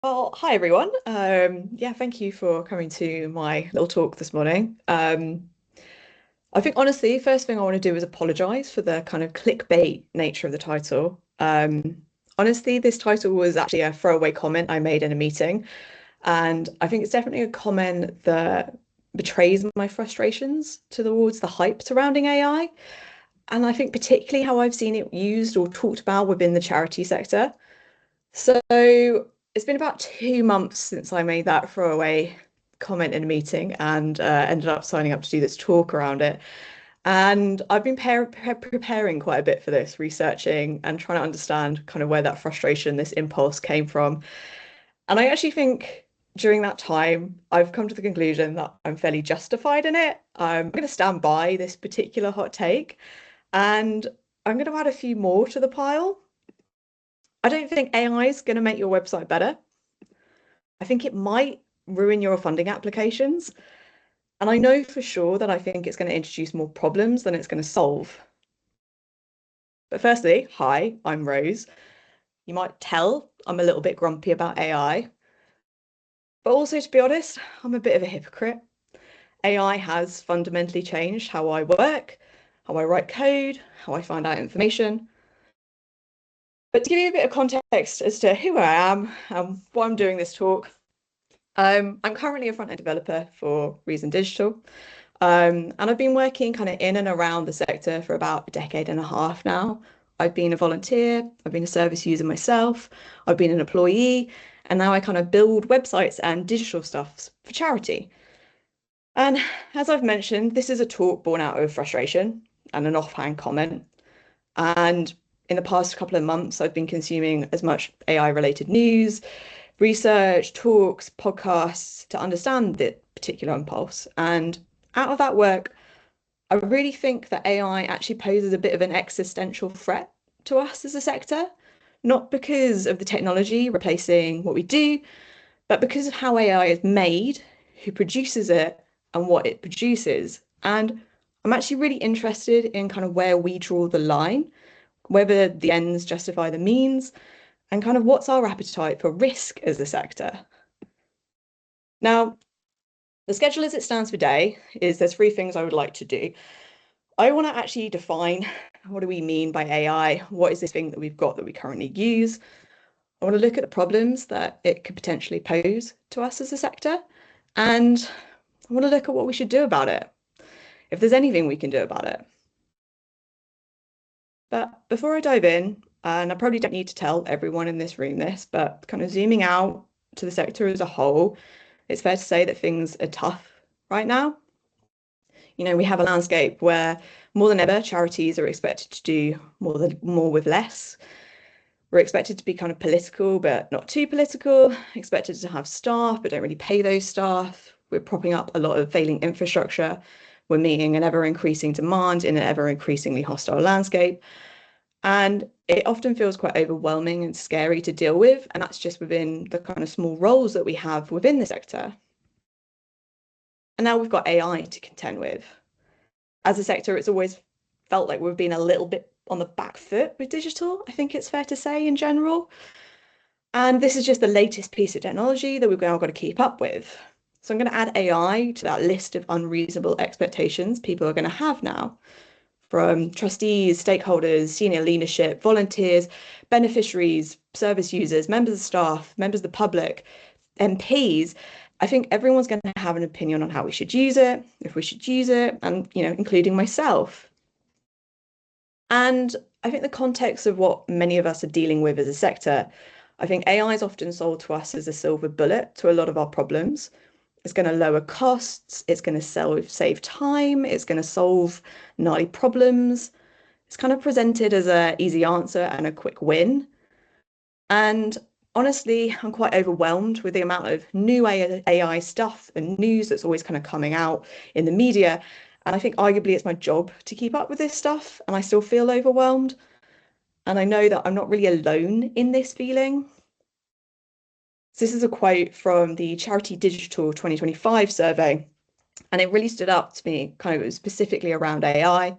Well, hi everyone. Yeah, thank you for coming to my little talk this morning. I think honestly, first thing I want to do is apologize for the kind of clickbait nature of the title. Honestly, this title was actually a throwaway comment I made in a meeting, and I think it's definitely a comment that betrays my frustrations towards the hype surrounding AI, and I think particularly how I've seen it used or talked about within the charity sector. So it's been about 2 months since I made that throwaway comment in a meeting and ended up signing up to do this talk around it. And I've been preparing quite a bit for this, researching and trying to understand kind of where that frustration, this impulse came from. And I actually think during that time, I've come to the conclusion that I'm fairly justified in it. I'm going to stand by this particular hot take and I'm going to add a few more to the pile. I don't think AI is going to make your website better. I think it might ruin your funding applications. And I know for sure that I think it's going to introduce more problems than it's going to solve. But firstly, hi, I'm Rose. You might tell I'm a little bit grumpy about AI. But also, to be honest, I'm a bit of a hypocrite. AI has fundamentally changed how I work, how I write code, how I find out information. But to give you a bit of context as to who I am and why I'm doing this talk, I'm currently a front-end developer for Reason Digital. And I've been working kind of in and around the sector for about a decade and a half now. I've been a volunteer, I've been a service user myself, I've been an employee, and now I kind of build websites and digital stuff for charity. And as I've mentioned, this is a talk born out of frustration and an offhand comment. And in the past couple of months, I've been consuming as much AI related news, research, talks, podcasts to understand the particular impulse. And out of that work, I really think that AI actually poses a bit of an existential threat to us as a sector, not because of the technology replacing what we do, but because of how AI is made, who produces it, and what it produces. And I'm actually really interested in kind of where we draw the line, whether the ends justify the means, and kind of what's our appetite for risk as a sector. Now, the schedule as it stands today is there's three things I would like to do. I want to actually define what do we mean by AI? What is this thing that we've got that we currently use? I want to look at the problems that it could potentially pose to us as a sector. And I want to look at what we should do about it, if there's anything we can do about it. But before I dive in, and I probably don't need to tell everyone in this room this, but kind of zooming out to the sector as a whole, it's fair to say that things are tough right now. You know, we have a landscape where more than ever, charities are expected to do more with less. We're expected to be kind of political, but not too political, expected to have staff, but don't really pay those staff. We're propping up a lot of failing infrastructure. We're meeting an ever increasing demand in an ever increasingly hostile landscape. And it often feels quite overwhelming and scary to deal with. And that's just within the kind of small roles that we have within the sector. And now we've got AI to contend with. As a sector, it's always felt like we've been a little bit on the back foot with digital, I think it's fair to say in general. And this is just the latest piece of technology that we've now got to keep up with. So I'm going to add AI to that list of unreasonable expectations people are going to have now from trustees, stakeholders, senior leadership, volunteers, beneficiaries, service users, members of staff, members of the public, MPs. I think everyone's going to have an opinion on how we should use it, if we should use it, and, you know, including myself. And I think the context of what many of us are dealing with as a sector, I think AI is often sold to us as a silver bullet to a lot of our problems. It's going to lower costs, it's going to save time, it's going to solve gnarly problems. It's kind of presented as an easy answer and a quick win. And honestly, I'm quite overwhelmed with the amount of new AI stuff and news that's always kind of coming out in the media. And I think arguably it's my job to keep up with this stuff, and I still feel overwhelmed. And I know that I'm not really alone in this feeling. So this is a quote from the Charity Digital 2025 survey, and it really stood up to me, kind of specifically around AI.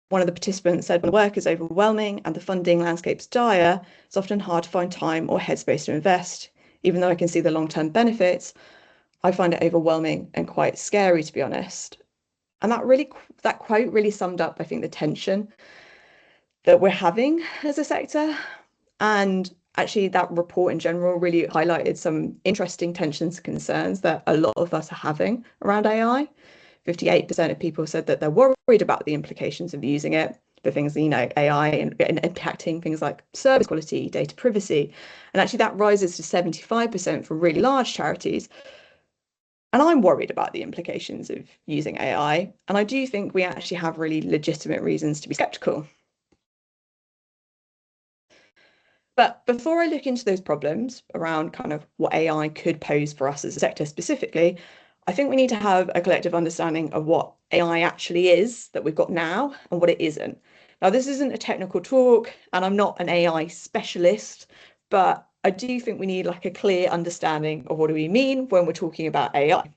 One of the participants said, when the work is overwhelming and the funding landscape's dire, it's often hard to find time or headspace to invest even though I can see the long-term benefits, I find it overwhelming and quite scary, to be honest. And that quote really summed up, I think, the tension that we're having as a sector. And actually, that report in general really highlighted some interesting tensions and concerns that a lot of us are having around AI. 58% of people said that they're worried about the implications of using it for things, AI and impacting things like service quality, data privacy. And actually, that rises to 75% for really large charities. And I'm worried about the implications of using AI. And I do think we actually have really legitimate reasons to be skeptical. But before I look into those problems around kind of what AI could pose for us as a sector specifically, I think we need to have a collective understanding of what AI actually is that we've got now and what it isn't. Now, this isn't a technical talk, and I'm not an AI specialist, but I do think we need like a clear understanding of what do we mean when we're talking about AI.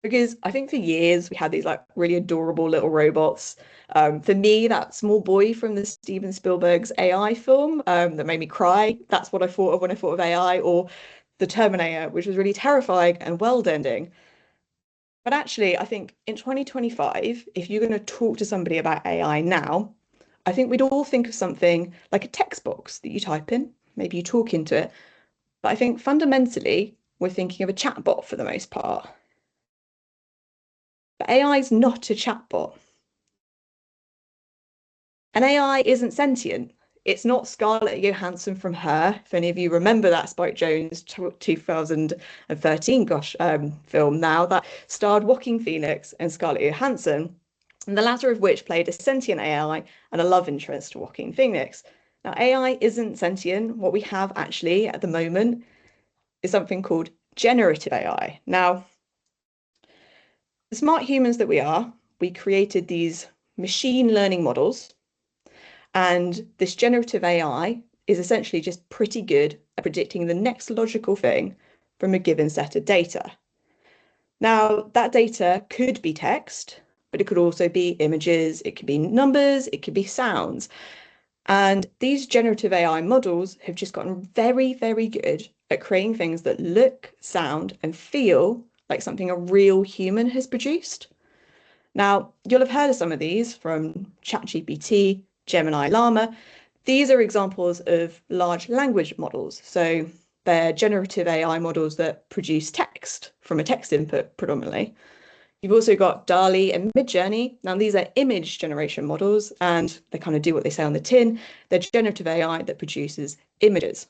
Because I think for years we had these like really adorable little robots. For me, that small boy from the Steven Spielberg's AI film that made me cry, that's what I thought of when I thought of AI, or the Terminator, which was really terrifying and world-ending. But actually, I think in 2025, if you're going to talk to somebody about AI now, I think we'd all think of something like a text box that you type in, maybe you talk into it. But I think fundamentally, we're thinking of a chatbot for the most part. But AI is not a chatbot. And AI isn't sentient. It's not Scarlett Johansson from Her. If any of you remember that Spike Jonze 2013 film now that starred Joaquin Phoenix and Scarlett Johansson, and the latter of which played a sentient AI and a love interest to Joaquin Phoenix. Now, AI isn't sentient. What we have actually at the moment is something called generative AI. Now, the smart humans that we are, we created these machine learning models. And this generative AI is essentially just pretty good at predicting the next logical thing from a given set of data. Now, that data could be text, but it could also be images, it could be numbers, it could be sounds. And these generative AI models have just gotten very, very good at creating things that look, sound, and feel like something a real human has produced. Now, you'll have heard of some of these from ChatGPT, Gemini, Llama. These are examples of large language models. So they're generative AI models that produce text from a text input predominantly. You've also got DALL-E and Midjourney. Now, these are image generation models, and they kind of do what they say on the tin. They're generative AI that produces images.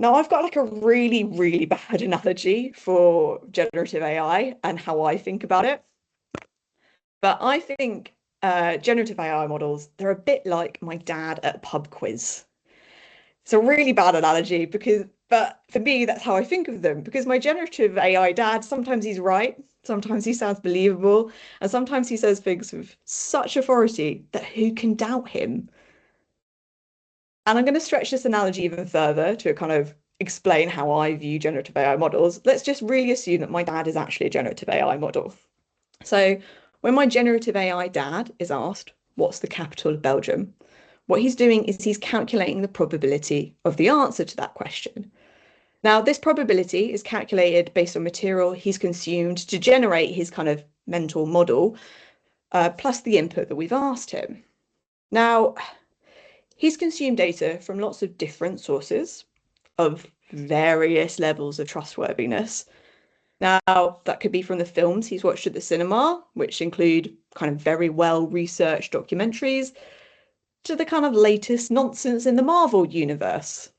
Now, I've got like a really, really bad analogy for generative AI and how I think about it. But I think generative AI models, they're a bit like my dad at a pub quiz. It's a really bad analogy but for me, that's how I think of them. Because my generative AI dad, sometimes he's right, sometimes he sounds believable, and sometimes he says things with such authority that who can doubt him? And I'm going to stretch this analogy even further to kind of explain how I view generative AI models. Let's just really assume that my dad is actually a generative AI model. So when my generative AI dad is asked, what's the capital of Belgium? What he's doing is he's calculating the probability of the answer to that question. Now, this probability is calculated based on material he's consumed to generate his kind of mental model, plus the input that we've asked him. Now, he's consumed data from lots of different sources of various levels of trustworthiness. Now, that could be from the films he's watched at the cinema, which include kind of very well-researched documentaries, to the kind of latest nonsense in the Marvel universe.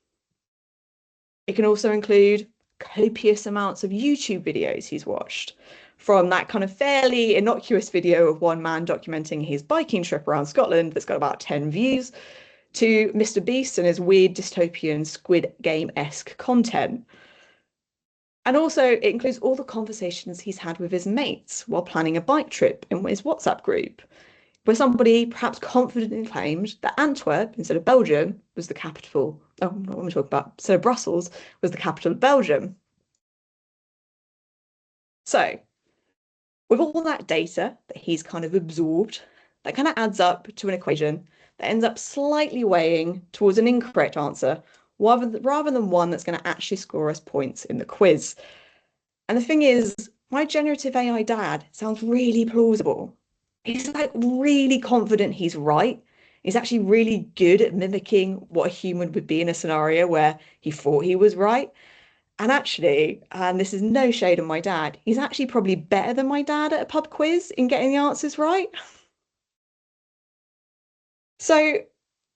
It can also include copious amounts of YouTube videos he's watched, from that kind of fairly innocuous video of one man documenting his biking trip around Scotland that's got about 10 views, to Mr. Beast and his weird dystopian Squid Game-esque content. And also, it includes all the conversations he's had with his mates while planning a bike trip in his WhatsApp group, where somebody perhaps confidently claimed that Antwerp, instead of Belgium, was the capital. Oh, what am I talking about? Instead of Brussels, was the capital of Belgium. So, with all that data that he's kind of absorbed, that kind of adds up to an equation that ends up slightly weighing towards an incorrect answer rather than one that's going to actually score us points in the quiz. And the thing is, my generative AI dad sounds really plausible. He's like really confident he's right. He's actually really good at mimicking what a human would be in a scenario where he thought he was right. And actually, and this is no shade on my dad, he's actually probably better than my dad at a pub quiz in getting the answers right. So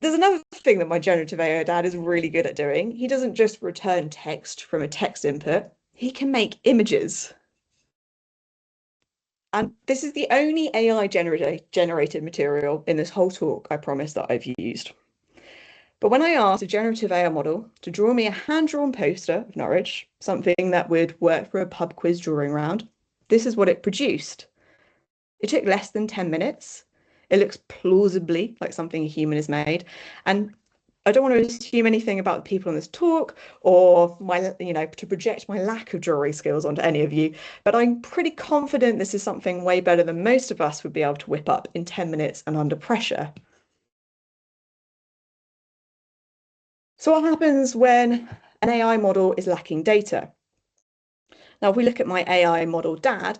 there's another thing that my generative AI dad is really good at doing. He doesn't just return text from a text input, he can make images. And this is the only AI generated material in this whole talk, I promise, that I've used. But when I asked a generative AI model to draw me a hand-drawn poster of Norwich, something that would work for a pub quiz drawing round, this is what it produced. It took less than 10 minutes. It looks plausibly like something a human has made. And I don't want to assume anything about the people in this talk or my, to project my lack of jewelry skills onto any of you, but I'm pretty confident this is something way better than most of us would be able to whip up in 10 minutes and under pressure. So what happens when an AI model is lacking data? Now, if we look at my AI model dad,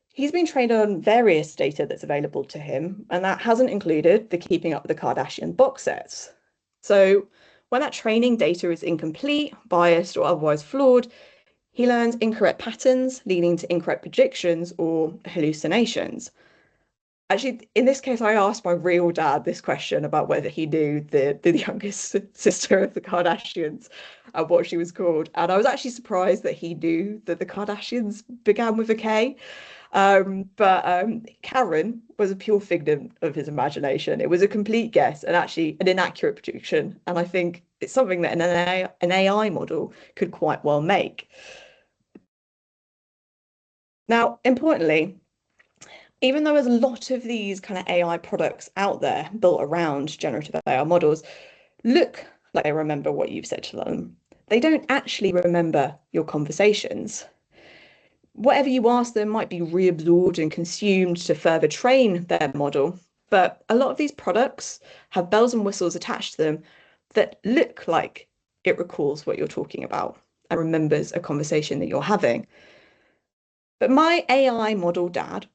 he's been trained on various data that's available to him, and that hasn't included the Keeping Up with the Kardashian box sets. So when that training data is incomplete, biased, or otherwise flawed, he learns incorrect patterns, leading to incorrect predictions or hallucinations. Actually, in this case, I asked my real dad this question about whether he knew the youngest sister of the Kardashians and what she was called. And I was actually surprised that he knew that the Kardashians began with a K. But Karen was a pure figment of his imagination. It was a complete guess and actually an inaccurate prediction. And I think it's something that an AI model could quite well make. Now, importantly, even though there's a lot of these kind of AI products out there built around generative AI models, look like they remember what you've said to them. They don't actually remember your conversations. Whatever you ask them might be reabsorbed and consumed to further train their model. But a lot of these products have bells and whistles attached to them that look like it recalls what you're talking about and remembers a conversation that you're having. But my AI model dad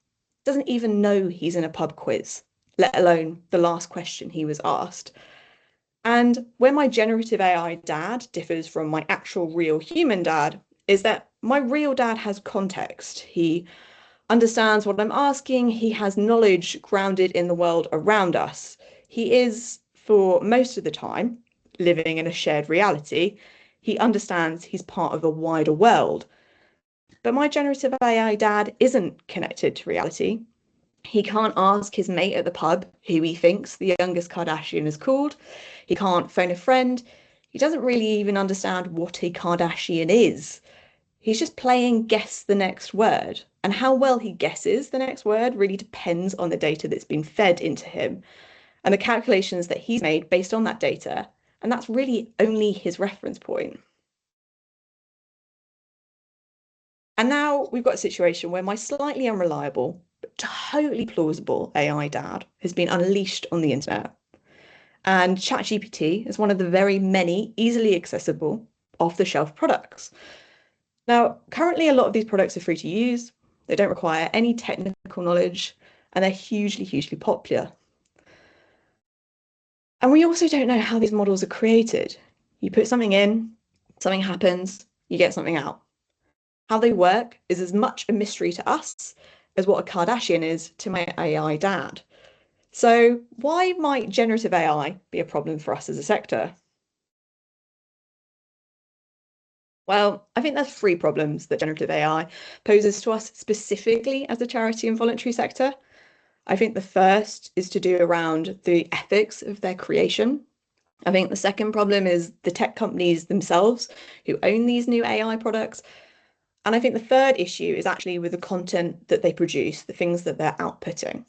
doesn't even know he's in a pub quiz, let alone the last question he was asked. And where my generative AI dad differs from my actual real human dad is that my real dad has context. He understands what I'm asking. He has knowledge grounded in the world around us. He is, for most of the time, living in a shared reality. He understands he's part of a wider world. But my generative AI dad isn't connected to reality. He can't ask his mate at the pub who he thinks the youngest Kardashian is called. He can't phone a friend. He doesn't really even understand what a Kardashian is. He's just playing guess the next word. And how well he guesses the next word really depends on the data that's been fed into him and the calculations that he's made based on that data. And that's really only his reference point. And now we've got a situation where my slightly unreliable, but totally plausible AI dad has been unleashed on the internet. And ChatGPT is one of the very many easily accessible off-the-shelf products. Now, currently a lot of these products are free to use. They don't require any technical knowledge, and they're hugely, hugely popular. And we also don't know how these models are created. You put something in, something happens, you get something out. How they work is as much a mystery to us as what a Kardashian is to my AI dad. So why might generative AI be a problem for us as a sector? Well, I think there's three problems that generative AI poses to us specifically as a charity and voluntary sector. I think the first is to do around the ethics of their creation. I think the second problem is the tech companies themselves who own these new AI products. And I think the third issue is actually with the content that they produce, the things that they're outputting.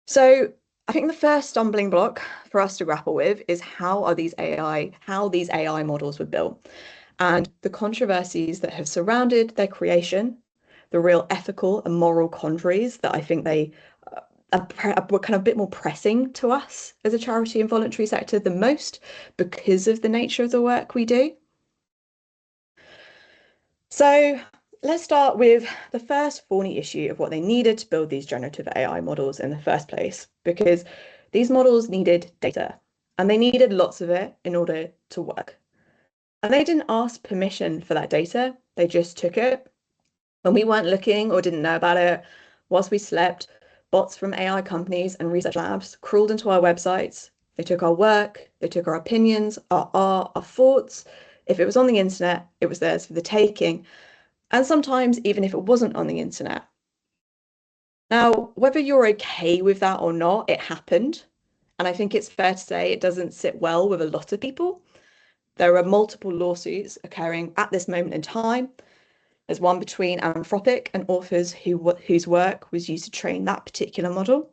So I think the first stumbling block for us to grapple with is how these AI models were built and the controversies that have surrounded their creation, the real ethical and moral quandaries that I think they were kind of a bit more pressing to us as a charity and voluntary sector than most because of the nature of the work we do. So let's start with the first thorny issue of what they needed to build these generative AI models in the first place, because these models needed data and they needed lots of it in order to work. And they didn't ask permission for that data, they just took it. When we weren't looking or didn't know about it, whilst we slept, bots from AI companies and research labs crawled into our websites. They took our work, they took our opinions, our art, our thoughts. If it was on the internet, it was theirs for the taking. And sometimes even if it wasn't on the internet. Now, whether you're okay with that or not, it happened. And I think it's fair to say it doesn't sit well with a lot of people. There are multiple lawsuits occurring at this moment in time. There's one between Anthropic and authors whose work was used to train that particular model.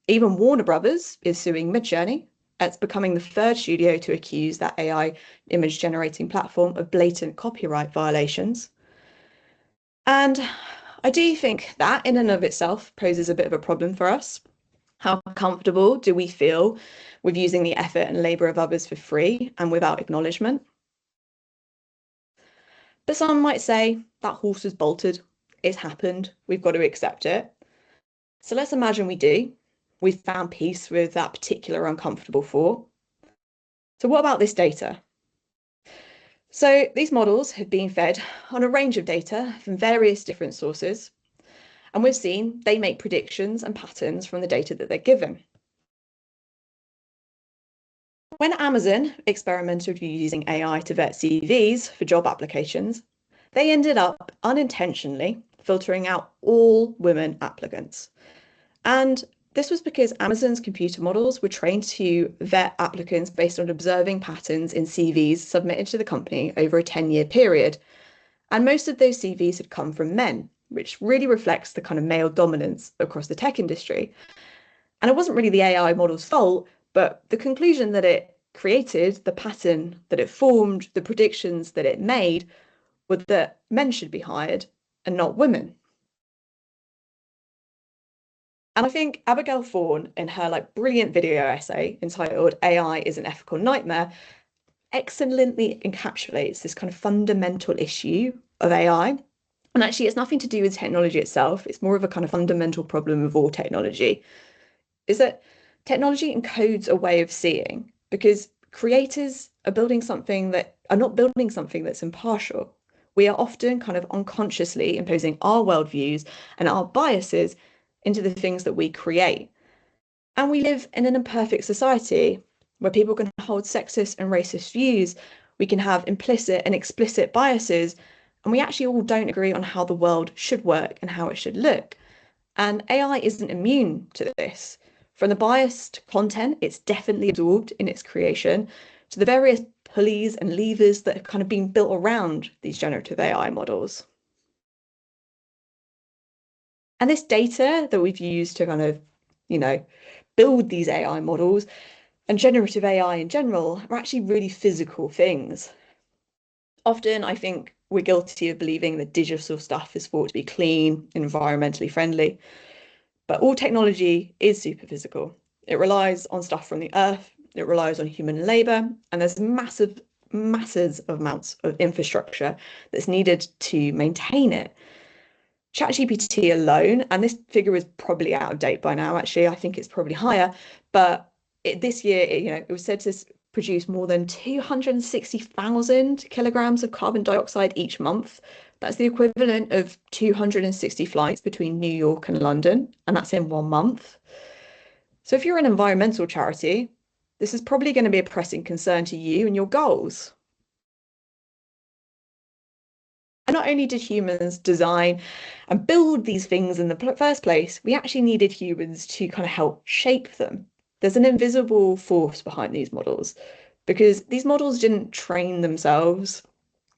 Even Warner Brothers is suing Midjourney. It's becoming the third studio to accuse that AI image generating platform of blatant copyright violations. And I do think that in and of itself poses a bit of a problem for us. How comfortable do we feel with using the effort and labour of others for free and without acknowledgement? But some might say that horse has bolted. It's happened. We've got to accept it. So let's imagine we do. We've found peace with that particular uncomfortable thought. So what about this data? So these models have been fed on a range of data from various different sources. And we've seen they make predictions and patterns from the data that they're given. When Amazon experimented with using AI to vet CVs for job applications, they ended up unintentionally filtering out all women applicants. And this was because Amazon's computer models were trained to vet applicants based on observing patterns in CVs submitted to the company over a 10-year period. And most of those CVs had come from men, which really reflects the kind of male dominance across the tech industry. And it wasn't really the AI model's fault, but the conclusion that it created, the pattern that it formed, the predictions that it made, were that men should be hired and not women. And I think Abigail Thorne, in her brilliant video essay entitled AI is an Ethical Nightmare, excellently encapsulates this kind of fundamental issue of AI. And actually, it's nothing to do with technology itself. It's more of a kind of fundamental problem of all technology, is that technology encodes a way of seeing, because creators are building something that are not building something that's impartial. We are often kind of unconsciously imposing our worldviews and our biases into the things that we create. And we live in an imperfect society where people can hold sexist and racist views. We can have implicit and explicit biases, and we actually all don't agree on how the world should work and how it should look. And AI isn't immune to this. From the biased content it's definitely absorbed in its creation, to the various pulleys and levers that have kind of been built around these generative AI models. And this data that we've used to kind of, build these AI models and generative AI in general are actually really physical things. Often I think we're guilty of believing that digital stuff is thought to be clean, environmentally friendly, but all technology is super physical. It relies on stuff from the earth, it relies on human labor, and there's masses of amounts of infrastructure that's needed to maintain it. ChatGPT alone, and this figure is probably out of date by now, actually, I think it's probably higher, but this year, it was said to produce more than 260,000 kilograms of carbon dioxide each month. That's the equivalent of 260 flights between New York and London, and that's in 1 month. So if you're an environmental charity, this is probably going to be a pressing concern to you and your goals. And not only did humans design and build these things in the first place, we actually needed humans to kind of help shape them. There's an invisible force behind these models because these models didn't train themselves.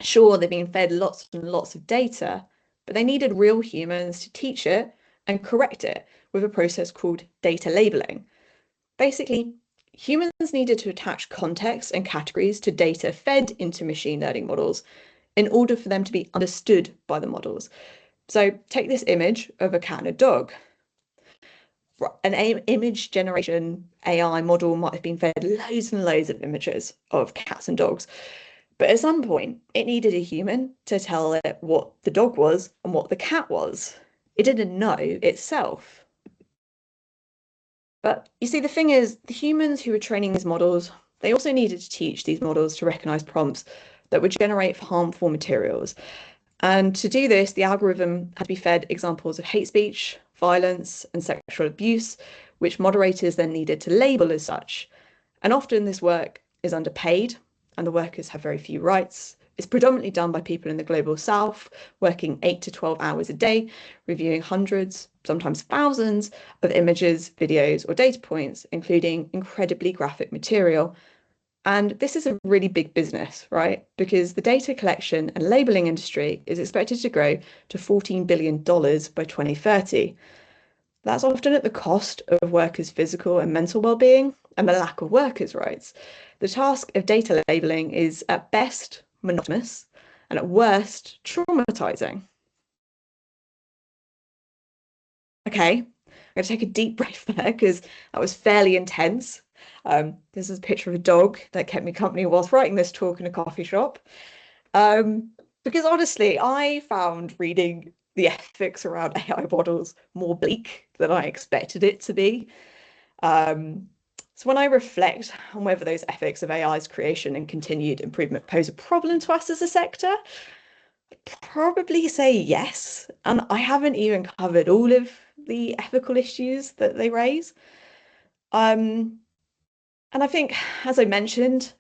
Sure, they've been fed lots and lots of data, but they needed real humans to teach it and correct it with a process called data labeling. Basically, humans needed to attach context and categories to data fed into machine learning models in order for them to be understood by the models. So take this image of a cat and a dog. an image generation AI model might have been fed loads and loads of images of cats and dogs. But at some point, it needed a human to tell it what the dog was and what the cat was. It didn't know itself. But you see, the thing is, the humans who were training these models, they also needed to teach these models to recognize prompts that would generate harmful materials. And to do this, the algorithm had to be fed examples of hate speech, violence, and sexual abuse, which moderators then needed to label as such. And often this work is underpaid, and the workers have very few rights. It's predominantly done by people in the global south, working 8 to 12 hours a day, reviewing hundreds, sometimes thousands of images, videos, or data points, including incredibly graphic material. And this is a really big business, right? Because the data collection and labeling industry is expected to grow to $14 billion by 2030. That's often at the cost of workers' physical and mental well-being and the lack of workers' rights. The task of data labeling is at best monotonous and at worst traumatizing. Okay, I'm going to take a deep breath there because that was fairly intense. This is a picture of a dog that kept me company whilst writing this talk in a coffee shop. Because honestly, I found reading the ethics around AI models more bleak than I expected it to be. So when I reflect on whether those ethics of AI's creation and continued improvement pose a problem to us as a sector, I'd probably say yes. And I haven't even covered all of the ethical issues that they raise. Um, and I think, as I mentioned,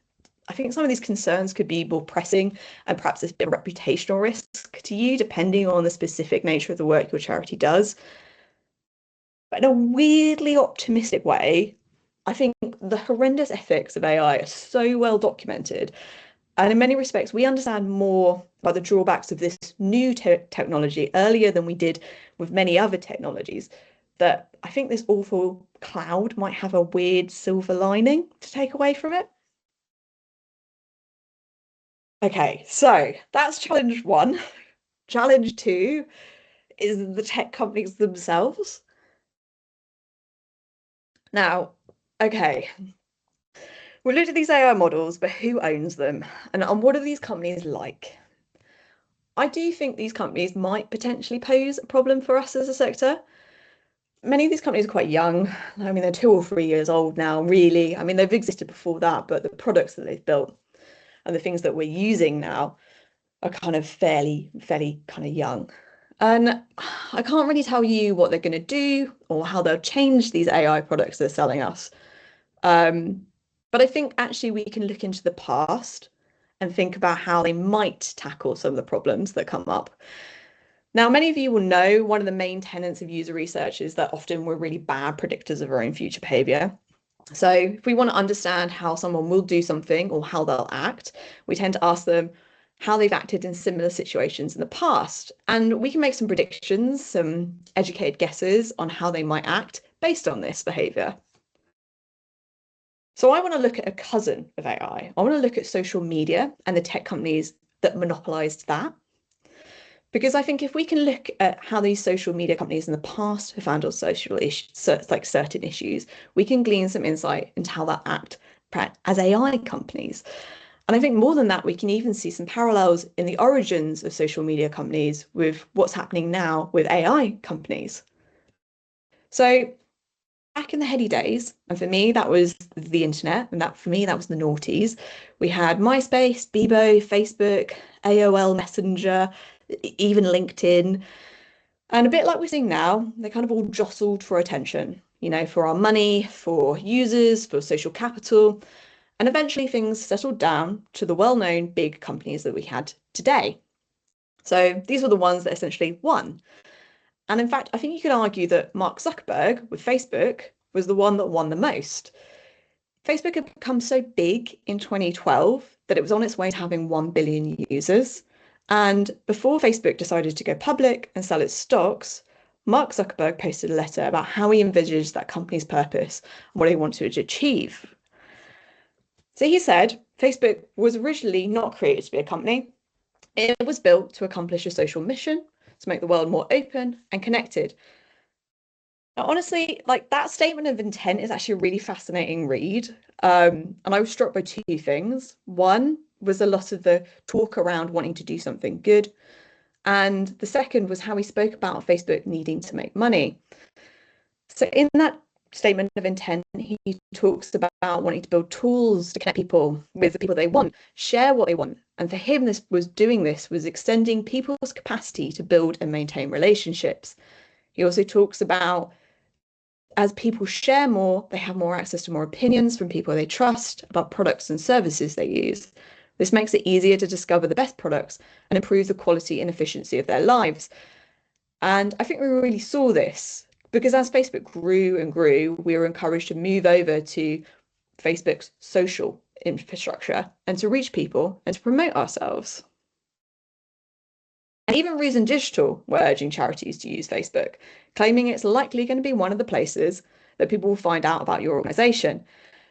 I think some of these concerns could be more pressing and perhaps there's a bit of reputational risk to you, depending on the specific nature of the work your charity does. But in a weirdly optimistic way, I think the horrendous ethics of AI are so well documented. And in many respects, we understand more about the drawbacks of this new technology earlier than we did with many other technologies, that I think this awful cloud might have a weird silver lining to take away from it. Okay, so that's challenge one. Challenge two is the tech companies themselves. Now, okay, we looked at these AI models, but who owns them? And what are these companies like? I do think these companies might potentially pose a problem for us as a sector. Many of these companies are quite young. I mean, they're 2 or 3 years old now, really. I mean, they've existed before that, but the products that they've built and the things that we're using now are kind of fairly kind of young. And I can't really tell you what they're going to do or how they'll change these AI products they're selling us. But I think actually we can look into the past and think about how they might tackle some of the problems that come up. Now, many of you will know one of the main tenets of user research is that often we're really bad predictors of our own future behavior. So if we want to understand how someone will do something or how they'll act, we tend to ask them how they've acted in similar situations in the past. And we can make some predictions, some educated guesses on how they might act based on this behavior. So I want to look at a cousin of AI. I want to look at social media and the tech companies that monopolized that. Because I think if we can look at how these social media companies in the past have handled social issues, like certain issues, we can glean some insight into how that act as AI companies. And I think more than that, we can even see some parallels in the origins of social media companies with what's happening now with AI companies. So back in the heady days, and for me, that was the internet, and that for me, that was the noughties. We had MySpace, Bebo, Facebook, AOL Messenger, even LinkedIn. And a bit like we're seeing now, they kind of all jostled for attention, for our money, for users, for social capital. And eventually things settled down to the well-known big companies that we had today. So these were the ones that essentially won. And in fact, I think you could argue that Mark Zuckerberg with Facebook was the one that won the most. Facebook had become so big in 2012 that it was on its way to having 1 billion users. And before Facebook decided to go public and sell its stocks, Mark Zuckerberg posted a letter about how he envisaged that company's purpose and what he wanted to achieve. So he said Facebook was originally not created to be a company. It was built to accomplish a social mission, to make the world more open and connected. Now, honestly, like that statement of intent is actually a really fascinating read. And I was struck by two things. One was a lot of the talk around wanting to do something good. And the second was how he spoke about Facebook needing to make money. So in that statement of intent, he talks about wanting to build tools to connect people with the people they want, share what they want. And for him, this was extending people's capacity to build and maintain relationships. He also talks about as people share more, they have more access to more opinions from people they trust about products and services they use. This makes it easier to discover the best products and improve the quality and efficiency of their lives. And I think we really saw this because as Facebook grew and grew, we were encouraged to move over to Facebook's social infrastructure and to reach people and to promote ourselves. And even Reason Digital were urging charities to use Facebook, claiming it's likely going to be one of the places that people will find out about your organisation.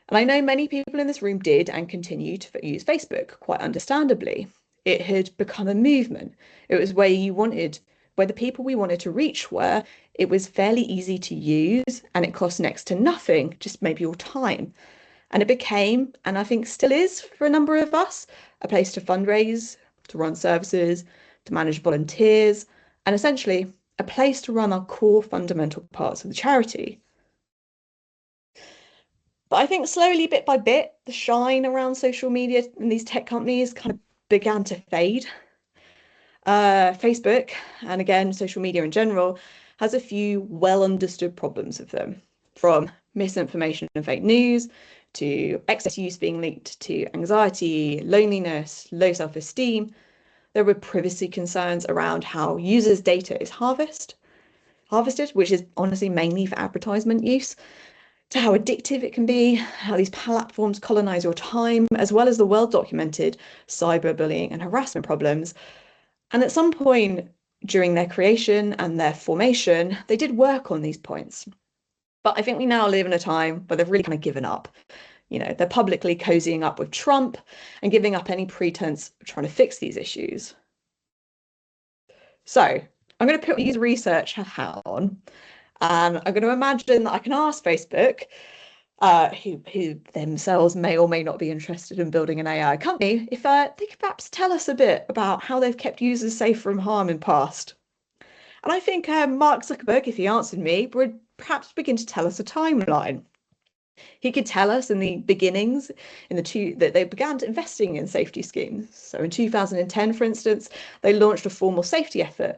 And I know many people in this room did and continue to use Facebook, quite understandably. It had become a movement. It was where the people we wanted to reach were. It was fairly easy to use and it cost next to nothing, just maybe your time. And it became, and I think still is for a number of us, a place to fundraise, to run services, to manage volunteers, and essentially a place to run our core fundamental parts of the charity. But I think slowly, bit by bit, the shine around social media and these tech companies kind of began to fade. Facebook, and again, social media in general, has a few well understood problems of them, from misinformation and fake news to excess use being linked to anxiety, loneliness, low self esteem. There were privacy concerns around how users' data is harvested, which is honestly mainly for advertisement use, to how addictive it can be, how these platforms colonize your time, as well as the well documented cyberbullying and harassment problems. And at some point during their creation and their formation, they did work on these points. But I think we now live in a time where they've really kind of given up. You know, they're publicly cozying up with Trump and giving up any pretense of trying to fix these issues. So I'm going to put these research hat on, and I'm going to imagine that I can ask Facebook, who themselves may or may not be interested in building an AI company, if they could perhaps tell us a bit about how they've kept users safe from harm in past. And I think Mark Zuckerberg, if he answered me, would perhaps begin to tell us a timeline. He could tell us in the beginnings, that they began investing in safety schemes. So in 2010, for instance, they launched a formal safety effort,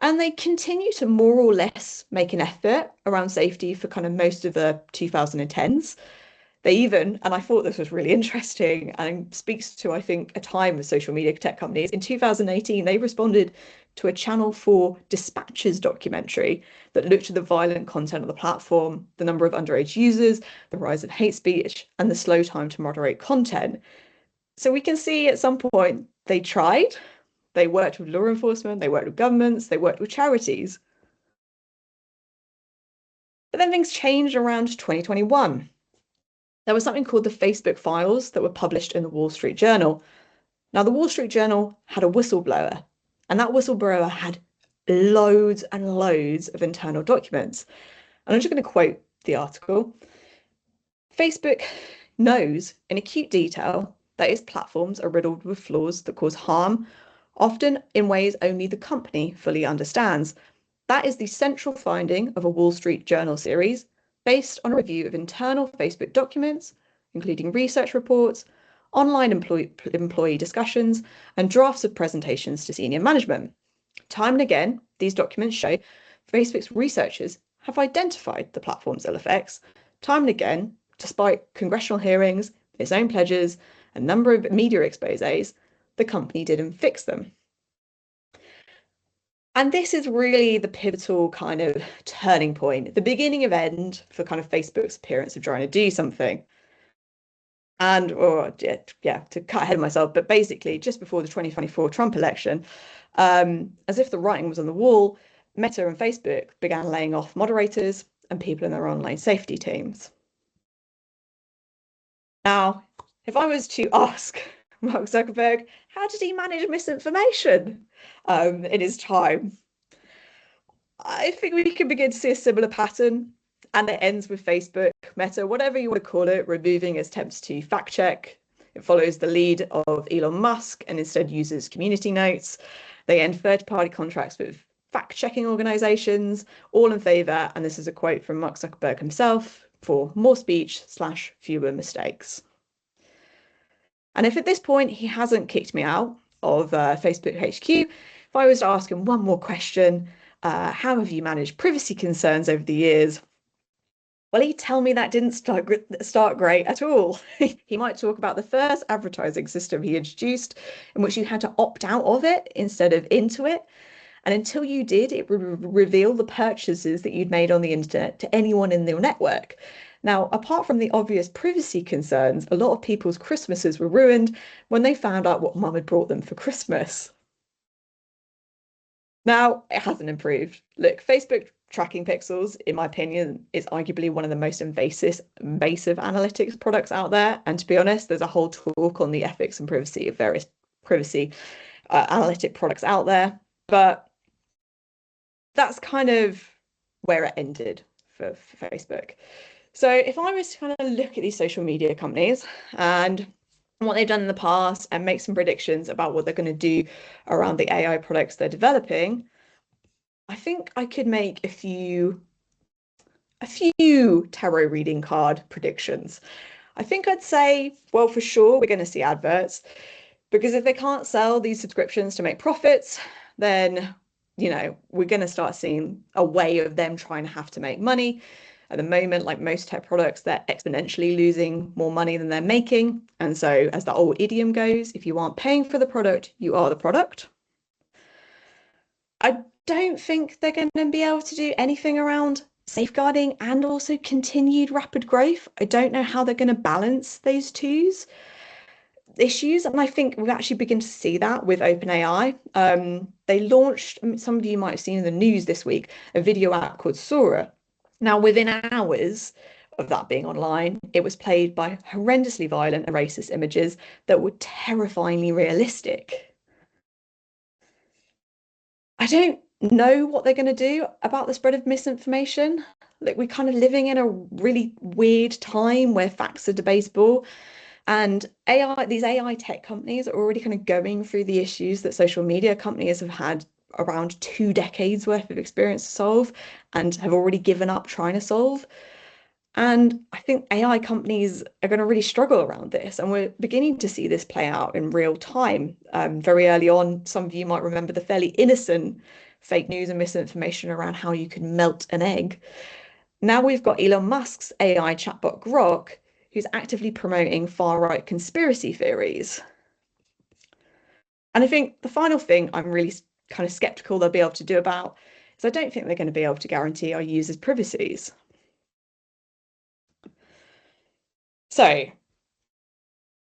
and they continue to more or less make an effort around safety for kind of most of the 2010s. They even, and I thought this was really interesting and speaks to, I think, a time of social media tech companies. In 2018, they responded to a Channel 4 Dispatches documentary that looked at the violent content of the platform, the number of underage users, the rise of hate speech, and the slow time to moderate content. So we can see at some point they tried, they worked with law enforcement, they worked with governments, they worked with charities. But then things changed around 2021. There was something called the Facebook files that were published in the Wall Street Journal. Now, the Wall Street Journal had a whistleblower, and that whistleblower had loads and loads of internal documents. And I'm just going to quote the article. Facebook knows in acute detail that its platforms are riddled with flaws that cause harm, often in ways only the company fully understands. That is the central finding of a Wall Street Journal series based on a review of internal Facebook documents, including research reports, online employee discussions, and drafts of presentations to senior management. Time and again, these documents show Facebook's researchers have identified the platform's ill effects. Time and again, despite congressional hearings, its own pledges, a number of media exposés, the company didn't fix them. And this is really the pivotal kind of turning point, the beginning of end for kind of Facebook's appearance of trying to do something. And, or yeah, to cut ahead of myself, but basically just before the 2024 Trump election, as if the writing was on the wall, Meta and Facebook began laying off moderators and people in their online safety teams. Now, if I was to ask Mark Zuckerberg, how did he manage misinformation in his time? I think we can begin to see a similar pattern, and it ends with Facebook, Meta, whatever you want to call it, removing its attempts to fact check. It follows the lead of Elon Musk and instead uses community notes. They end third-party contracts with fact-checking organizations, all in favor, and this is a quote from Mark Zuckerberg himself, for more speech slash fewer mistakes. And if at this point he hasn't kicked me out of Facebook HQ, if I was to ask him one more question, how have you managed privacy concerns over the years? Well, he'd tell me that didn't start great at all. He might talk about the first advertising system he introduced, in which you had to opt out of it instead of into it. And until you did, it would reveal the purchases that you'd made on the internet to anyone in your network. Now, apart from the obvious privacy concerns, a lot of people's Christmases were ruined when they found out what mum had brought them for Christmas. Now, it hasn't improved. Look, Facebook tracking pixels, in my opinion, is arguably one of the most invasive analytics products out there. And to be honest, there's a whole talk on the ethics and privacy of various privacy analytic products out there. But that's kind of where it ended for Facebook. So if I was to kind of look at these social media companies and what they've done in the past and make some predictions about what they're going to do around the AI products they're developing, I think I could make a few tarot reading card predictions. I think I'd say, well, for sure, we're going to see adverts, because if they can't sell these subscriptions to make profits, then, we're going to start seeing a way of them trying to have to make money. At the moment, like most tech products, they're exponentially losing more money than they're making. And so, as the old idiom goes, if you aren't paying for the product, you are the product. I don't think they're going to be able to do anything around safeguarding and also continued rapid growth. I don't know how they're going to balance those two issues. And I think we've actually begun to see that with OpenAI. They launched, some of you might have seen in the news this week, a video app called Sora. Now, within hours of that being online, it was played by horrendously violent and racist images that were terrifyingly realistic. I don't know what they're going to do about the spread of misinformation. Like, we're kind of living in a really weird time where facts are debatable. And these AI tech companies are already kind of going through the issues that social media companies have had around 2 decades worth of experience to solve and have already given up trying to solve. And I think AI companies are going to really struggle around this. And we're beginning to see this play out in real time. Very early on, some of you might remember the fairly innocent fake news and misinformation around how you can melt an egg. Now we've got Elon Musk's AI chatbot Grok, who's actively promoting far-right conspiracy theories. And I think the final thing I'm really kind of skeptical they'll be able to do about is I don't think they're going to be able to guarantee our users' privacies. So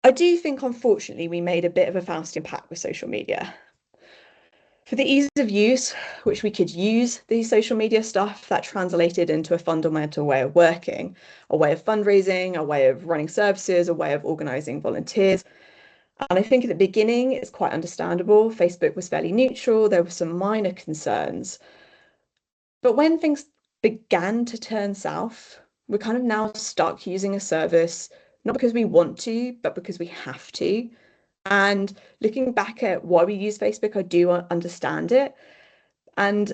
I do think, unfortunately, we made a bit of a fast impact with social media. For the ease of use, which we could use the social media stuff, that translated into a fundamental way of working, a way of fundraising, a way of running services, a way of organizing volunteers. And I think at the beginning, it's quite understandable. Facebook was fairly neutral. There were some minor concerns. But when things began to turn south, we're kind of now stuck using a service, not because we want to, but because we have to. And looking back at why we use Facebook, I do understand it. And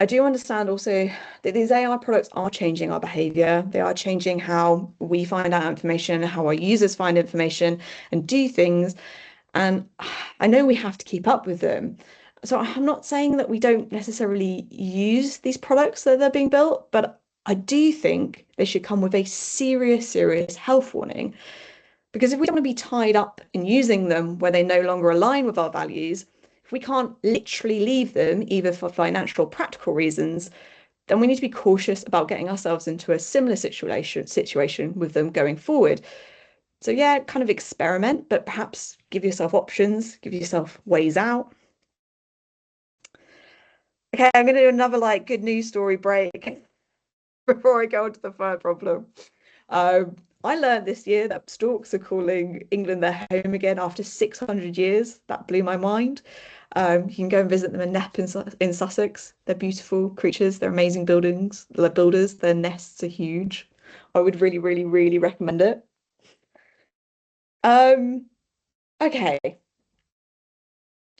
I do understand also that these AI products are changing our behavior. They are changing how we find out information, how our users find information and do things. And I know we have to keep up with them. So I'm not saying that we don't necessarily use these products that they're being built, but I do think they should come with a serious, serious health warning. Because if we don't want to be tied up in using them where they no longer align with our values, if we can't literally leave them, either for financial or practical reasons, then we need to be cautious about getting ourselves into a similar situation with them going forward. So yeah, kind of experiment, but perhaps give yourself options, give yourself ways out. Okay, I'm going to do another good news story break before I go on to the third problem. I learned this year that storks are calling England their home again after 600 years. That blew my mind. You can go and visit them in Knepp in Sussex. They're beautiful creatures. They're amazing buildings. They're builders. Their nests are huge. I would really, really, really recommend it. Um, okay,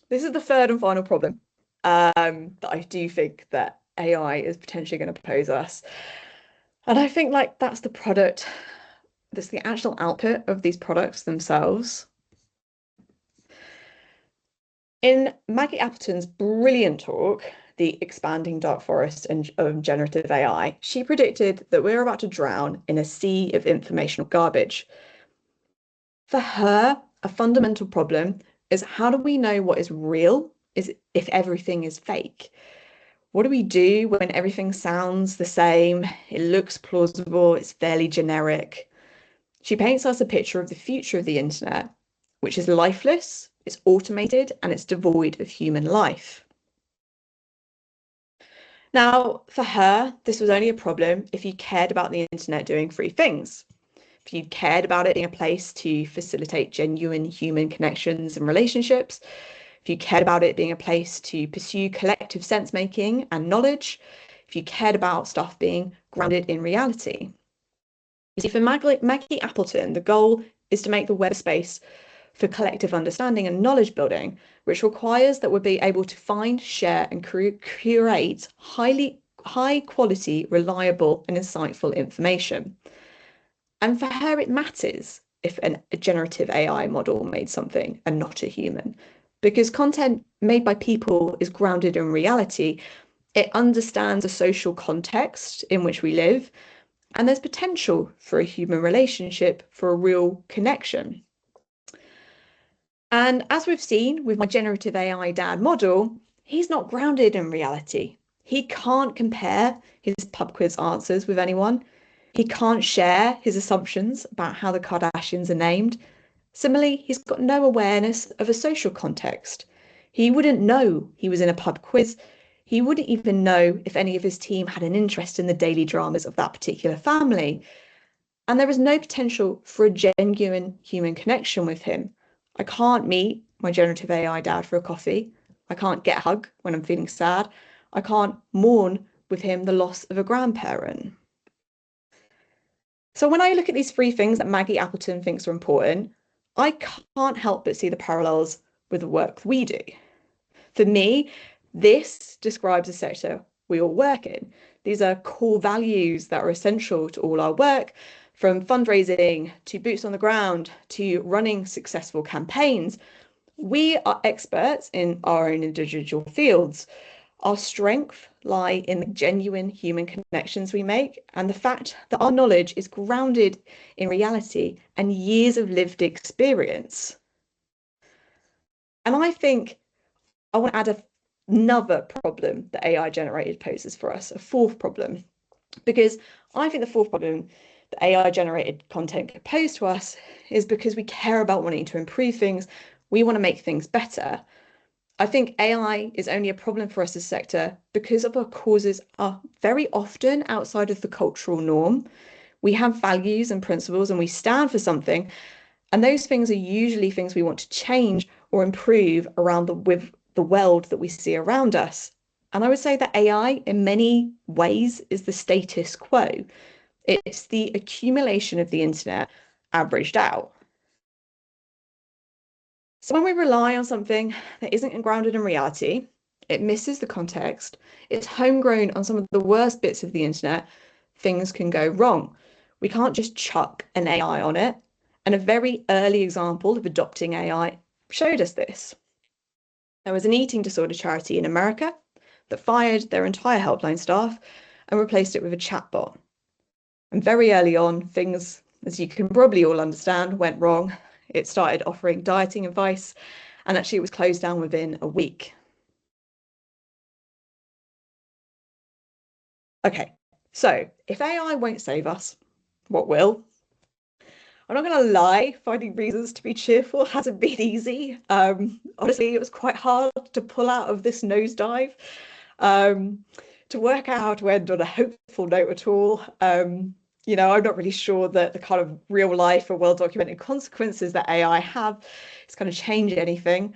this is the third and final problem that I do think that AI is potentially going to pose us. And I think like that's the product, that's the actual output of these products themselves. In Maggie Appleton's brilliant talk, The Expanding Dark Forest and of Generative AI, she predicted that we're about to drown in a sea of informational garbage. For her, a fundamental problem is how do we know what is real is if everything is fake? What do we do when everything sounds the same? It looks plausible, it's fairly generic. She paints us a picture of the future of the internet, which is lifeless, it's automated, and it's devoid of human life. Now, for her, this was only a problem if you cared about the internet doing free things. If you cared about it being a place to facilitate genuine human connections and relationships, if you cared about it being a place to pursue collective sense making and knowledge, if you cared about stuff being grounded in reality. You see, for Maggie Appleton, the goal is to make the web space for collective understanding and knowledge building, which requires that we'll be able to find, share, and curate high quality, reliable, and insightful information. And for her, it matters if a generative AI model made something and not a human, because content made by people is grounded in reality. It understands the social context in which we live, and there's potential for a human relationship, for a real connection. And as we've seen with my generative AI dad model, he's not grounded in reality. He can't compare his pub quiz answers with anyone. He can't share his assumptions about how the Kardashians are named. Similarly, he's got no awareness of a social context. He wouldn't know he was in a pub quiz. He wouldn't even know if any of his team had an interest in the daily dramas of that particular family. And there is no potential for a genuine human connection with him. I can't meet my generative AI dad for a coffee. I can't get a hug when I'm feeling sad. I can't mourn with him the loss of a grandparent. So when I look at these three things that Maggie Appleton thinks are important, I can't help but see the parallels with the work we do. For me, this describes a sector we all work in. These are core values that are essential to all our work, from fundraising to boots on the ground to running successful campaigns. We are experts in our own individual fields. Our strength lie in the genuine human connections we make and the fact that our knowledge is grounded in reality and years of lived experience. And I think I want to add another problem that AI generated poses for us, a fourth problem, because I think the fourth problem that AI generated content could pose to us is because we care about wanting to improve things, we want to make things better. I think AI is only a problem for us as a sector because of our causes are very often outside of the cultural norm. We have values and principles and we stand for something, and those things are usually things we want to change or improve around with the world that we see around us. And I would say that AI, in many ways, is the status quo. It's the accumulation of the internet averaged out. So when we rely on something that isn't grounded in reality, it misses the context, it's homegrown on some of the worst bits of the internet, things can go wrong. We can't just chuck an AI on it. And a very early example of adopting AI showed us this. There was an eating disorder charity in America that fired their entire helpline staff and replaced it with a chatbot. And very early on, things, as you can probably all understand, went wrong. It started offering dieting advice, and actually it was closed down within a week. Okay, so if AI won't save us, what will? I'm not going to lie, finding reasons to be cheerful hasn't been easy. Honestly, it was quite hard to pull out of this nosedive, to work out how to end on a hopeful note at all. I'm not really sure that the kind of real life or well documented consequences that AI have is going to change anything.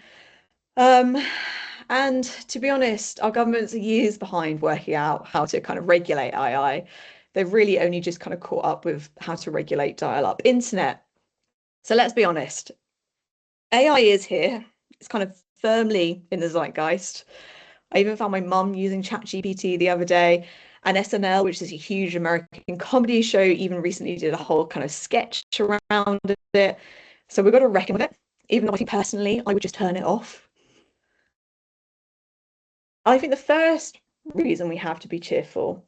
Um, and to be honest, our governments are years behind working out how to kind of regulate AI. They've really only just kind of caught up with how to regulate dial-up internet. So let's be honest, AI is here. It's kind of firmly in the zeitgeist. I even found my mum using ChatGPT the other day. And SNL, which is a huge American comedy show, even recently did a whole kind of sketch around it. So we've got to reckon with it. Even though I think personally, I would just turn it off. I think the first reason we have to be cheerful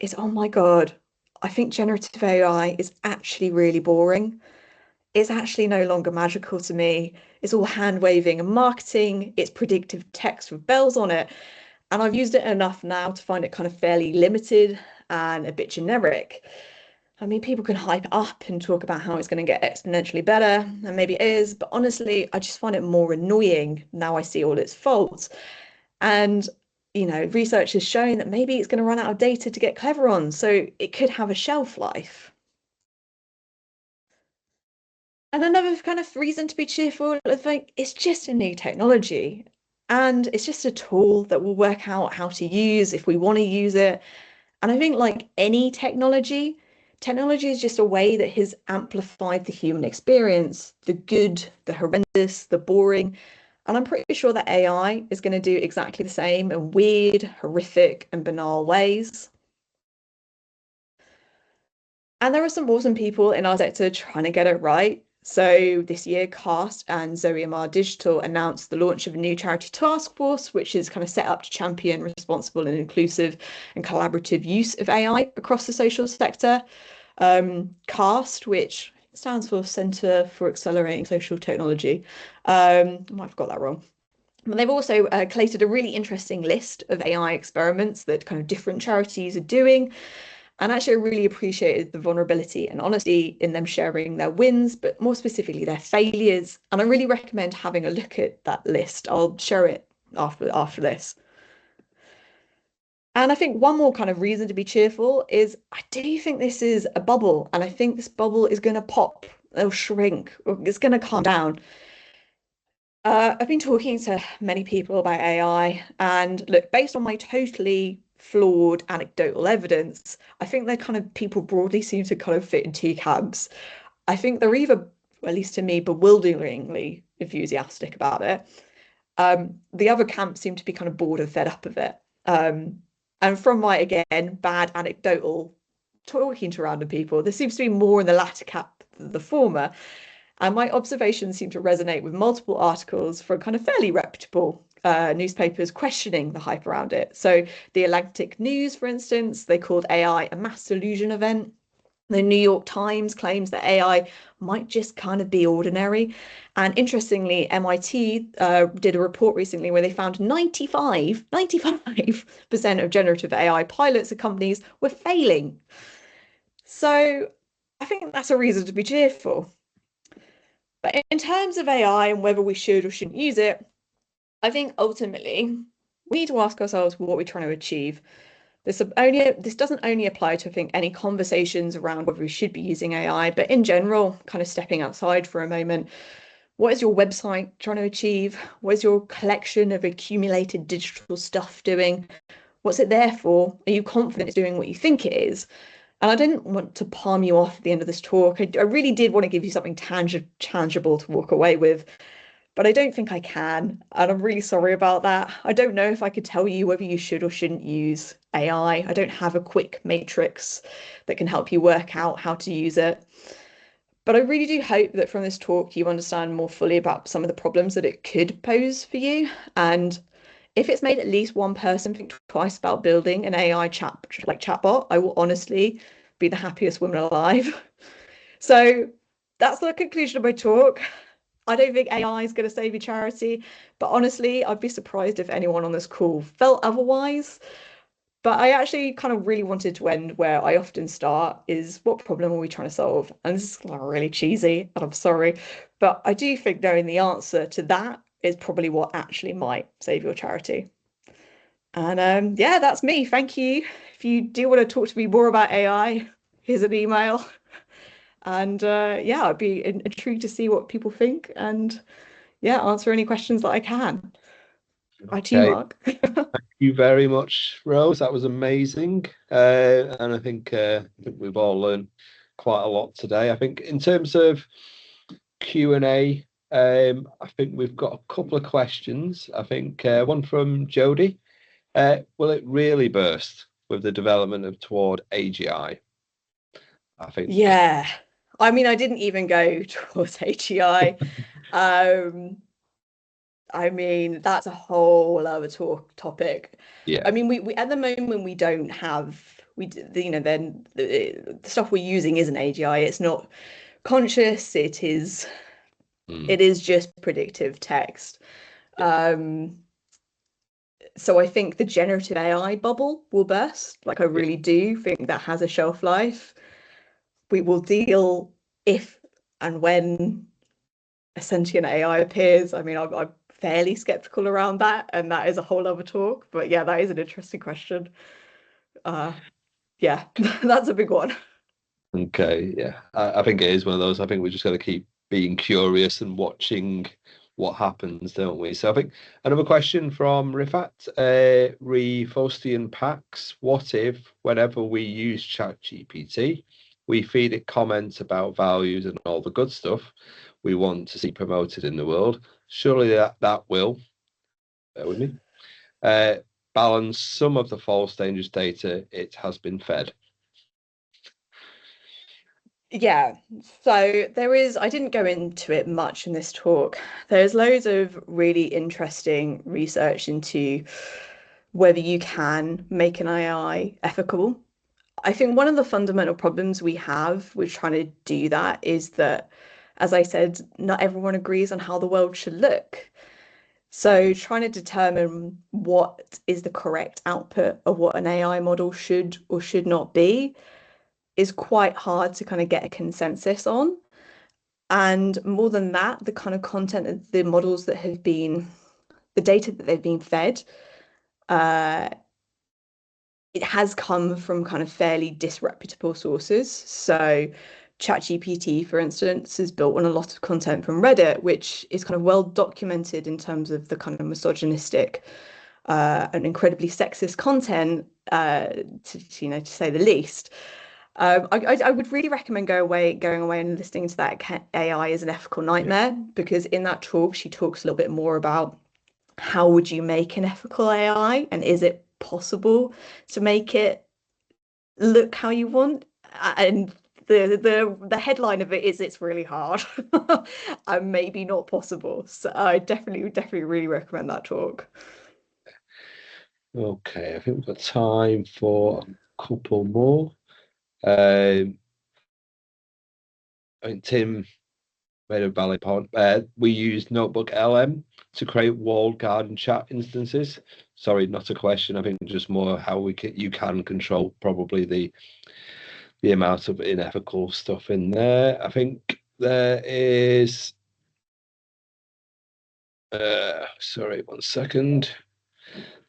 is, oh my God, I think generative AI is actually really boring. It's actually no longer magical to me. It's all hand waving and marketing. It's predictive text with bells on it. And I've used it enough now to find it kind of fairly limited and a bit generic. I mean, people can hype up and talk about how it's going to get exponentially better, and maybe it is, but honestly, I just find it more annoying now I see all its faults. And, research is showing that maybe it's going to run out of data to get clever on, so it could have a shelf life. And another kind of reason to be cheerful, I think, it's just a new technology. And it's just a tool that we'll work out how to use if we want to use it. And I think, like any technology is just a way that has amplified the human experience, the good, the horrendous, the boring. And I'm pretty sure that AI is going to do exactly the same in weird, horrific, and banal ways. And there are some awesome people in our sector trying to get it right. So this year, Cast and Zoe Amar Digital announced the launch of a new charity task force, which is kind of set up to champion responsible and inclusive and collaborative use of AI across the social sector. CAST, which stands for Centre for Accelerating Social Technology. I might have got that wrong. But they've also collated a really interesting list of AI experiments that kind of different charities are doing. And actually, I really appreciated the vulnerability and honesty in them sharing their wins, but more specifically their failures. And I really recommend having a look at that list. I'll share it after this. And I think one more kind of reason to be cheerful is I do think this is a bubble, and I think this bubble is going to pop, it'll shrink, or it's going to calm down. I've been talking to many people about AI, and look, based on my totally flawed anecdotal evidence, I think they're kind of people broadly seem to kind of fit in two camps. I think they're either, at least to me, bewilderingly enthusiastic about it. The other camp seem to be kind of bored and fed up of it. And from my, again, bad anecdotal talking to random people, there seems to be more in the latter camp than the former. And my observations seem to resonate with multiple articles from kind of fairly reputable newspapers questioning the hype around it. So the Atlantic News, for instance, they called AI a mass delusion event. The New York Times claims that AI might just kind of be ordinary. And interestingly, MIT did a report recently where they found 95% of generative AI pilots at companies were failing. So I think that's a reason to be cheerful. But in terms of AI and whether we should or shouldn't use it, I think ultimately we need to ask ourselves what we're trying to achieve. This doesn't only apply to, I think, any conversations around whether we should be using AI, but in general, kind of stepping outside for a moment. What is your website trying to achieve? What is your collection of accumulated digital stuff doing? What's it there for? Are you confident it's doing what you think it is? And I didn't want to palm you off at the end of this talk. I really did want to give you something tangible to walk away with, but I don't think I can. And I'm really sorry about that. I don't know if I could tell you whether you should or shouldn't use AI. I don't have a quick matrix that can help you work out how to use it. But I really do hope that from this talk, you understand more fully about some of the problems that it could pose for you. And if it's made at least one person think twice about building an AI chatbot, I will honestly be the happiest woman alive. So that's the conclusion of my talk. I don't think AI is going to save your charity, but honestly, I'd be surprised if anyone on this call felt otherwise. But I actually kind of really wanted to end where I often start is what problem are we trying to solve? And this is like really cheesy, and I'm sorry, but I do think knowing the answer to that is probably what actually might save your charity. And yeah, that's me. Thank you. If you do want to talk to me more about AI, here's an email. And yeah, I'd be intrigued to see what people think and yeah, answer any questions that I can. Back to you, Okay, Mark. thank you very much, Rose. That was amazing. And I think we've all learned quite a lot today. I think in terms of Q&A, I think we've got a couple of questions. I think one from Jody. Will it really burst with the development of toward AGI? I think, Yeah. I mean, I didn't even go towards AGI. Um, I mean, that's a whole other topic. I yeah, mean, we at the moment we don't have you know then the stuff we're using isn't AGI. It's not conscious. mm, It is just predictive text. yeah, Um, so I think the generative AI bubble will burst. Like I yeah, really do think that has a shelf life. We will deal if and when a sentient AI appears. I mean, I'm fairly skeptical around that, and that is a whole other talk. But yeah, that is an interesting question. Uh, yeah, that's a big one. okay, yeah. I think it is one of those. I think we just got to keep being curious and watching what happens, don't we? So I think another question from Rifat, re Faustian Pax. What if, whenever we use ChatGPT, we feed it comments about values and all the good stuff we want to see promoted in the world? Surely that will, bear with me, uh, balance some of the false dangerous data it has been fed. Yeah, so I didn't go into it much in this talk. There's loads of really interesting research into whether you can make an AI ethical. I think one of the fundamental problems we have with trying to do that is that, as I said, not everyone agrees on how the world should look. So trying to determine what is the correct output of what an AI model should or should not be is quite hard to kind of get a consensus on. And more than that, the kind of content of the models that have been, the data that they've been fed, uh, it has come from kind of fairly disreputable sources. So ChatGPT, for instance, is built on a lot of content from Reddit, which is kind of well documented in terms of the kind of misogynistic and incredibly sexist content, to say the least. I would really recommend going away and listening to that AI is an ethical Yeah. nightmare because in that talk she talks a little bit more about how would you make an ethical AI and is it possible to make it look how you want? And the headline of it is it's really hard and maybe not possible. So I definitely really recommend that talk. Okay, I think we've got time for a couple more. Um, I think Tim made a valid point. We use Notebook LM to create walled garden chat instances. Sorry, not a question. I think just more how you can control probably the amount of unethical stuff in there. I think there is. Sorry, one second.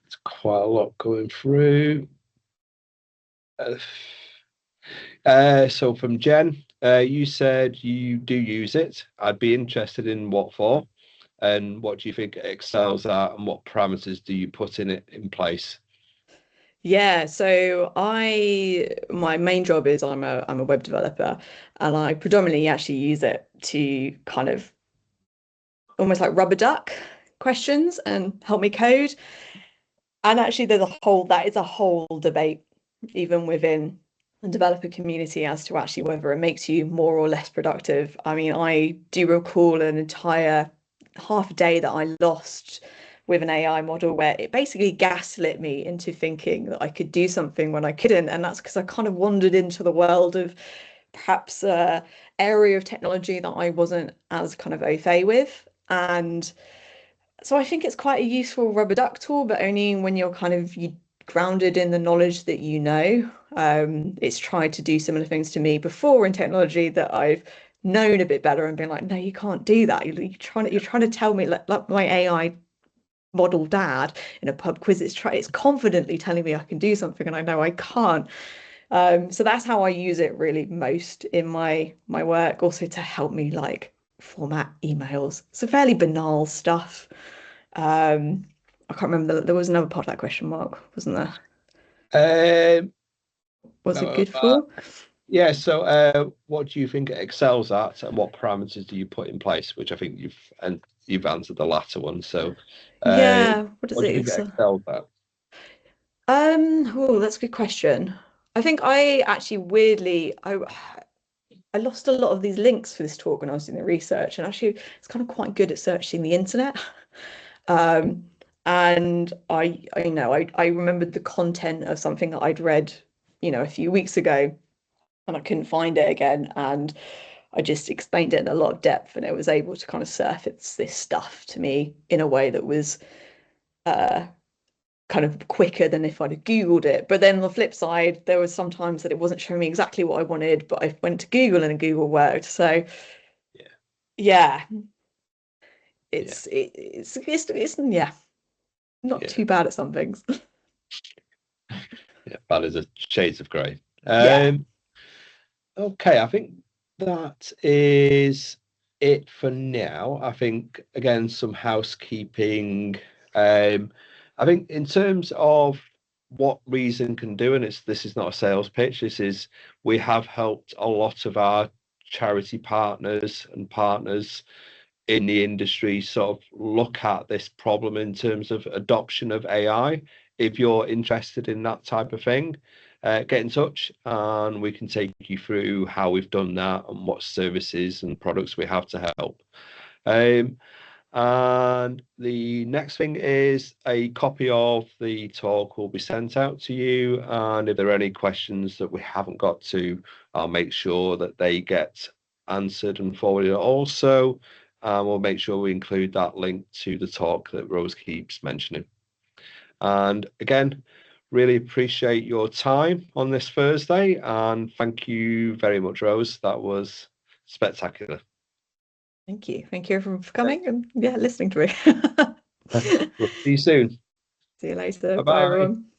It's quite a lot going through. Uh, so from Jen, you said you do use it. I'd be interested in what for, and what do you think it excels at, and what parameters do you put in it in place? Yeah, so my main job is I'm a web developer and I predominantly actually use it to kind of almost like rubber duck questions and help me code. And actually that is a whole debate even within the developer community as to actually whether it makes you more or less productive. I mean, I do recall an entire half a day that I lost with an AI model where it basically gaslit me into thinking that I could do something when I couldn't. And that's because I kind of wandered into the world of perhaps a area of technology that I wasn't as kind of au fait with. And so I think it's quite a useful rubber duck tool, but only when you're kind of you grounded in the knowledge that you know. It's tried to do similar things to me before in technology that I've known a bit better and been like, no, you can't do that. You're trying to tell me like my AI model dad in a pub quiz. It's confidently telling me I can do something and I know I can't. So that's how I use it really most in my work, also to help me like format emails. So fairly banal stuff. I can't remember. There was another part of that question mark, wasn't there? Um, Was it no, good for? yeah. So, what do you think it excels at, and what parameters do you put in place? Which I think you've answered the latter one. So, uh, Yeah, what does what do you it think it excel? excels at? Oh, that's a good question. I think I actually weirdly I lost a lot of these links for this talk when I was doing the research, and actually it's kind of quite good at searching the internet. Um, and I know I remembered the content of something that I'd read, a few weeks ago, and I couldn't find it again, and I just explained it in a lot of depth, and it was able to kind of surface this stuff to me in a way that was uh kind of quicker than if I'd have Googled it. But then on the flip side, there was sometimes that it wasn't showing me exactly what I wanted, but I went to Google and Google worked. So Yeah, yeah, yeah, it's yeah, not yeah, too bad at some things. yeah. That is a shades of grey. Yeah. Okay, I think that is it for now. I think again some housekeeping. I think in terms of what Reason can do, and this is not a sales pitch. This is we have helped a lot of our charity partners and partners in the industry sort of look at this problem in terms of adoption of AI. If you're interested in that type of thing, get in touch and we can take you through how we've done that and what services and products we have to help. Um, and the next thing is a copy of the talk will be sent out to you. And if there are any questions that we haven't got to, I'll make sure that they get answered and forwarded also. And we'll make sure we include that link to the talk that Rose keeps mentioning. And again, really appreciate your time on this Thursday. And thank you very much, Rose. That was spectacular. Thank you. Thank you everyone for Thanks. coming and yeah, listening to me. We'll see you soon. See you later. Bye Bye bye. everyone.